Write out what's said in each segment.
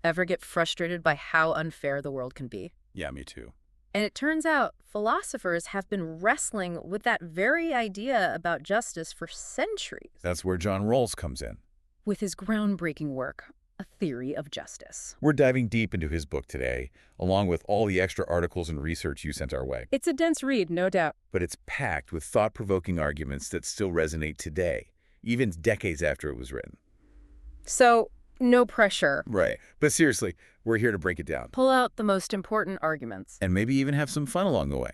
Ever get frustrated by how unfair the world can be? Yeah, me too. And it turns out philosophers have been wrestling with that very idea about justice for centuries. That's where John Rawls comes in. With his groundbreaking work, A Theory of Justice. We're diving deep into his book today, along with all the extra articles and research you sent our way. It's a dense read, no doubt. But it's packed with thought-provoking arguments that still resonate today, even decades after it was written. So, no pressure. Right. But seriously, we're here to break it down. Pull out the most important arguments. And maybe even have some fun along the way.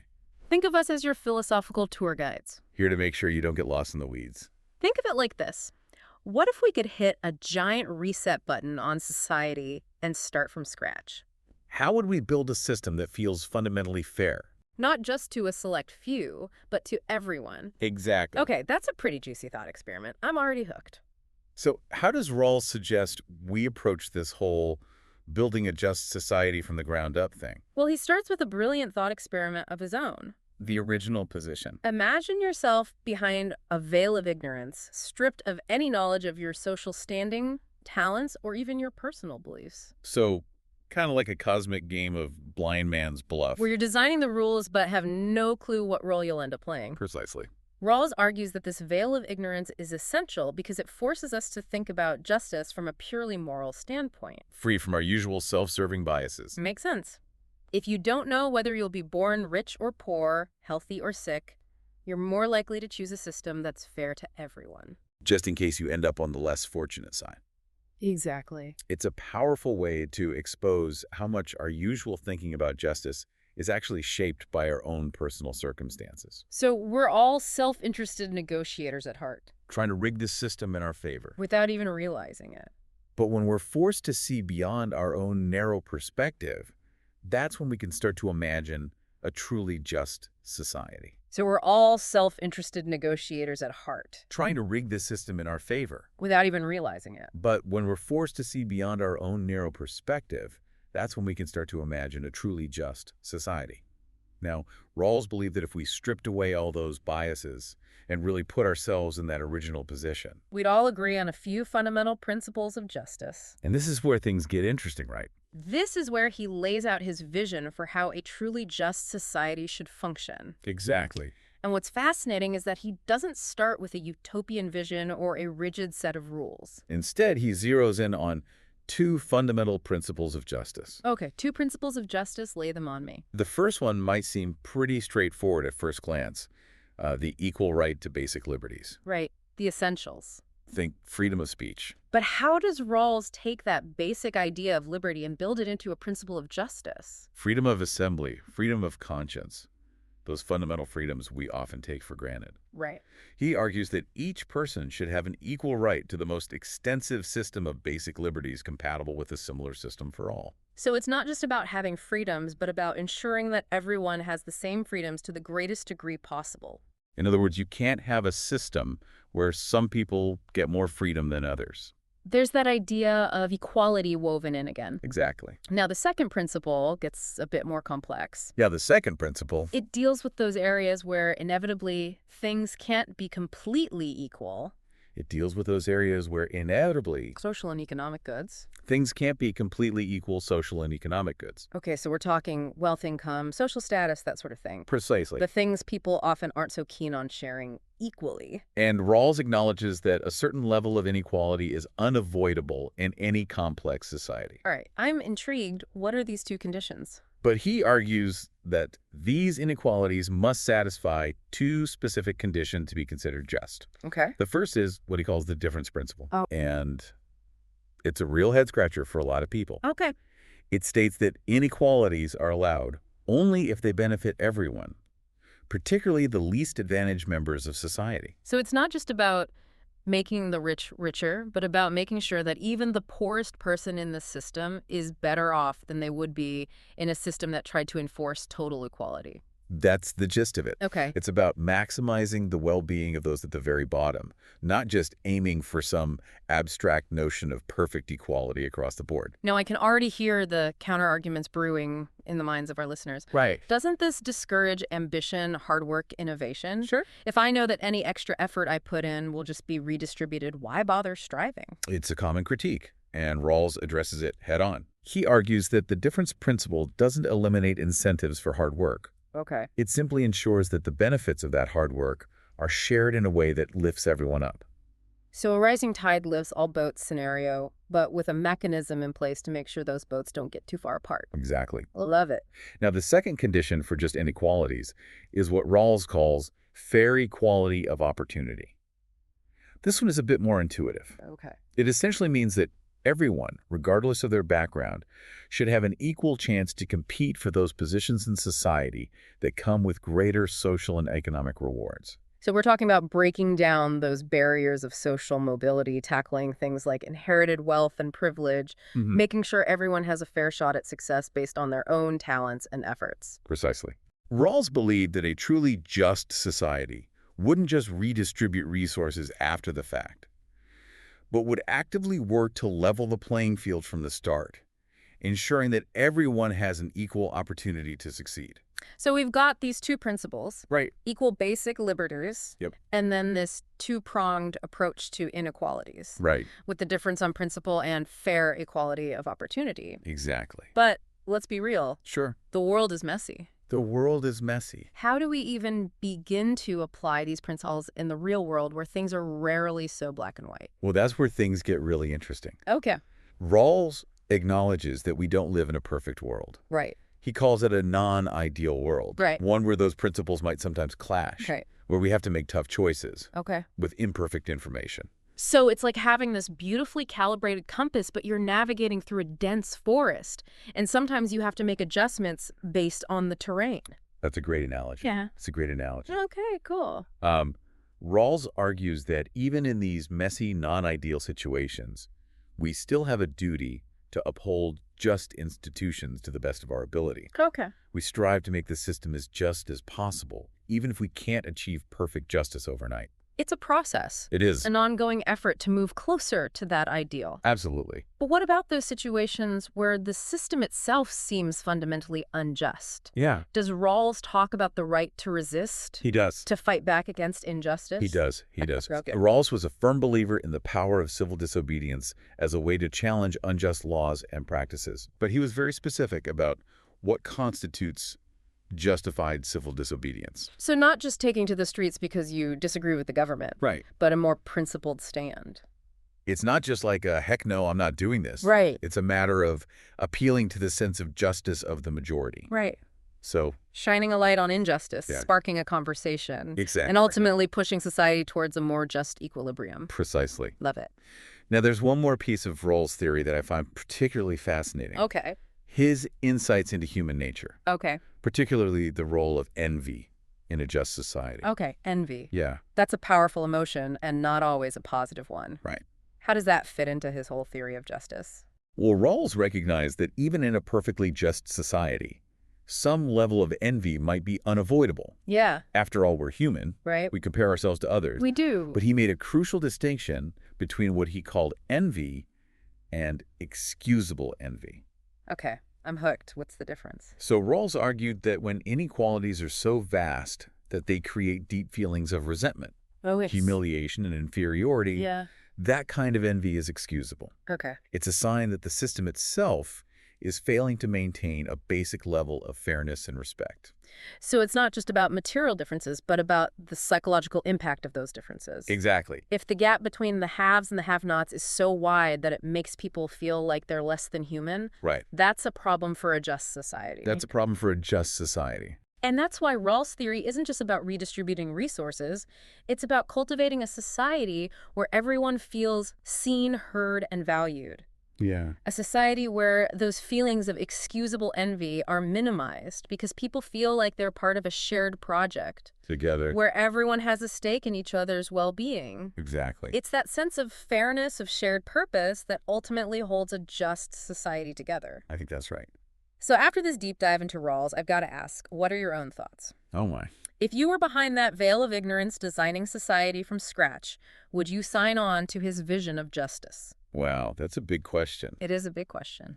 Think of us as your philosophical tour guides. Here to make sure you don't get lost in the weeds. Think of it like this. What if we could hit a giant reset button on society and start from scratch? How would we build a system that feels fundamentally fair? Not just to a select few, but to everyone. Exactly. Okay, that's a pretty juicy thought experiment. I'm already hooked. So how does Rawls suggest we approach this whole building a just society from the ground up thing? Well, he starts with a brilliant thought experiment of his own. The original position. Imagine yourself behind a veil of ignorance, stripped of any knowledge of your social standing, talents, or even your personal beliefs. So kind of like a cosmic game of blind man's bluff. Where you're designing the rules but have no clue what role you'll end up playing. Precisely. Rawls argues that this veil of ignorance is essential because it forces us to think about justice from a purely moral standpoint. Free from our usual self-serving biases. Makes sense. If you don't know whether you'll be born rich or poor, healthy or sick, you're more likely to choose a system that's fair to everyone. Just in case you end up on the less fortunate side. Exactly. It's a powerful way to expose how much our usual thinking about justice is actually shaped by our own personal circumstances. So we're all self-interested negotiators at heart. Trying to rig the system in our favor. Without even realizing it. But when we're forced to see beyond our own narrow perspective, that's when we can start to imagine a truly just society. So we're all self-interested negotiators at heart. Trying to rig the system in our favor. Without even realizing it. But when we're forced to see beyond our own narrow perspective, that's when we can start to imagine a truly just society. Now, Rawls believed that if we stripped away all those biases and really put ourselves in that original position, we'd all agree on a few fundamental principles of justice. and this is where things get interesting, right? This is where he lays out his vision for how a truly just society should function. Exactly. And what's fascinating is that he doesn't start with a utopian vision or a rigid set of rules. Instead, he zeroes in on two fundamental principles of justice. Okay, two principles of justice, lay them on me. The first one might seem pretty straightforward at first glance, the equal right to basic liberties. Right, the essentials. Think freedom of speech. But how does Rawls take that basic idea of liberty and build it into a principle of justice? Freedom of assembly, freedom of conscience. Those fundamental freedoms we often take for granted. Right. He argues that each person should have an equal right to the most extensive system of basic liberties compatible with a similar system for all. So it's not just about having freedoms, but about ensuring that everyone has the same freedoms to the greatest degree possible. In other words, you can't have a system where some people get more freedom than others. There's that idea of equality woven in again. Exactly. Now, the second principle gets a bit more complex. Yeah, the second principle. It deals with those areas where inevitably things can't be completely equal. It deals with those areas where inevitably Social and economic goods. things can't be completely equal social and economic goods. Okay, so we're talking wealth, income, social status, that sort of thing. Precisely. The things people often aren't so keen on sharing equally. And Rawls acknowledges that a certain level of inequality is unavoidable in any complex society. All right, I'm intrigued. What are these two conditions? But he argues that these inequalities must satisfy two specific conditions to be considered just. Okay. The first is what he calls the difference principle. Oh. And it's a real head-scratcher for a lot of people. Okay. It states that inequalities are allowed only if they benefit everyone, particularly the least advantaged members of society. So it's not just about making the rich richer, but about making sure that even the poorest person in the system is better off than they would be in a system that tried to enforce total equality. That's the gist of it. Okay. It's about maximizing the well-being of those at the very bottom, not just aiming for some abstract notion of perfect equality across the board. Now, I can already hear the counter-arguments brewing in the minds of our listeners. Right. Doesn't this discourage ambition, hard work, innovation? Sure. If I know that any extra effort I put in will just be redistributed, why bother striving? It's a common critique. and Rawls addresses it head-on. He argues that the difference principle doesn't eliminate incentives for hard work. Okay. It simply ensures that the benefits of that hard work are shared in a way that lifts everyone up. So a rising tide lifts all boats scenario, but with a mechanism in place to make sure those boats don't get too far apart. Exactly. Love it. Now, the second condition for just inequalities is what Rawls calls fair equality of opportunity. This one is a bit more intuitive. Okay. It essentially means that everyone, regardless of their background, should have an equal chance to compete for those positions in society that come with greater social and economic rewards. So we're talking about breaking down those barriers of social mobility, tackling things like inherited wealth and privilege, making sure everyone has a fair shot at success based on their own talents and efforts. Precisely. Rawls believed that a truly just society wouldn't just redistribute resources after the fact, but would actively work to level the playing field from the start, ensuring that everyone has an equal opportunity to succeed. So we've got these two principles, Right. equal basic liberties, Yep. and then this two-pronged approach to inequalities, Right. with the difference on principle and fair equality of opportunity. Exactly. But let's be real, Sure. the world is messy. The world is messy. How do we even begin to apply these principles in the real world where things are rarely so black and white? Well, that's where things get really interesting. Okay. Rawls acknowledges that we don't live in a perfect world. Right. He calls it a non-ideal world. Right. One where those principles might sometimes clash. Right. Where we have to make tough choices Okay. with imperfect information. So it's like having this beautifully calibrated compass, but you're navigating through a dense forest. And sometimes you have to make adjustments based on the terrain. That's a great analogy. Yeah. It's a great analogy. Okay, cool. Rawls argues that even in these messy, non-ideal situations, we still have a duty to uphold just institutions to the best of our ability. Okay. We strive to make the system as just as possible, even if we can't achieve perfect justice overnight. It's a process, It is. an ongoing effort to move closer to that ideal. Absolutely. But what about those situations where the system itself seems fundamentally unjust? Yeah, Does Rawls talk about the right to resist, he does. to fight back against injustice? He does. He does. Okay. Rawls was a firm believer in the power of civil disobedience as a way to challenge unjust laws and practices. But he was very specific about what constitutes justified civil disobedience. So not just taking to the streets because you disagree with the government, Right. but a more principled stand. It's not just like a heck no, I'm not doing this. Right. It's a matter of appealing to the sense of justice of the majority. Right. So, Shining a light on injustice, Yeah. sparking a conversation, exactly. and ultimately pushing society towards a more just equilibrium. Precisely. Love it. Now, there's one more piece of Rawls' theory that I find particularly fascinating. Okay. His insights into human nature, Okay. particularly the role of envy in a just society. Okay. Envy. Yeah, That's a powerful emotion and not always a positive one. right. How does that fit into his whole theory of justice? Well, Rawls recognized that even in a perfectly just society, some level of envy might be unavoidable. Yeah. After all, we're human. Right? We compare ourselves to others. We do. But he made a crucial distinction between what he called envy and excusable envy. Okay. I'm hooked. What's the difference? So Rawls argued that when inequalities are so vast that they create deep feelings of resentment, Oh, it's... humiliation, and inferiority, Yeah. that kind of envy is excusable. Okay. It's a sign that the system itself is failing to maintain a basic level of fairness and respect. So it's not just about material differences, but about the psychological impact of those differences. Exactly. If the gap between the haves and the have-nots is so wide that it makes people feel like they're less than human, Right. that's a problem for a just society. That's a problem for a just society. And that's why Rawls' theory isn't just about redistributing resources. It's about cultivating a society where everyone feels seen, heard, and valued. Yeah. A society where those feelings of excusable envy are minimized because people feel like they're part of a shared project Together. where everyone has a stake in each other's well-being. Exactly. It's that sense of fairness, of shared purpose, that ultimately holds a just society together. I think that's right. So after this deep dive into Rawls, I've got to ask, what are your own thoughts? Oh my. If you were behind that veil of ignorance designing society from scratch, would you sign on to his vision of justice? Wow, that's a big question. It is a big question.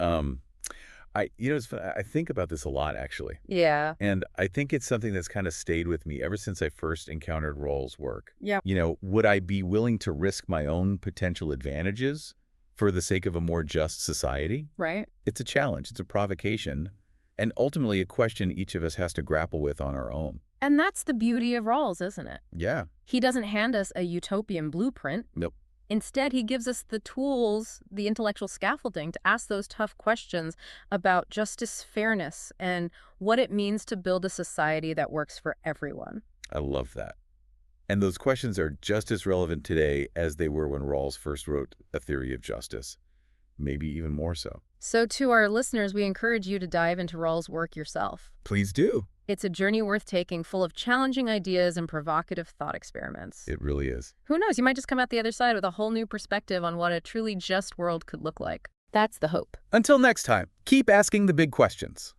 It's funny, I think about this a lot, actually. Yeah. And I think it's something that's kind of stayed with me ever since I first encountered Rawls' work. Yeah. Would I be willing to risk my own potential advantages for the sake of a more just society? Right? It's a challenge, it's a provocation, and ultimately a question each of us has to grapple with on our own. And that's the beauty of Rawls, isn't it? Yeah. He doesn't hand us a utopian blueprint. Nope. Instead, he gives us the tools, the intellectual scaffolding to ask those tough questions about justice, fairness, and what it means to build a society that works for everyone. I love that. And those questions are just as relevant today as they were when Rawls first wrote A Theory of Justice. Maybe even more so. So to our listeners, we encourage you to dive into Rawls' work yourself. Please do. It's a journey worth taking, full of challenging ideas and provocative thought experiments. It really is. Who knows, you might just come out the other side with a whole new perspective on what a truly just world could look like. That's the hope. Until next time, keep asking the big questions.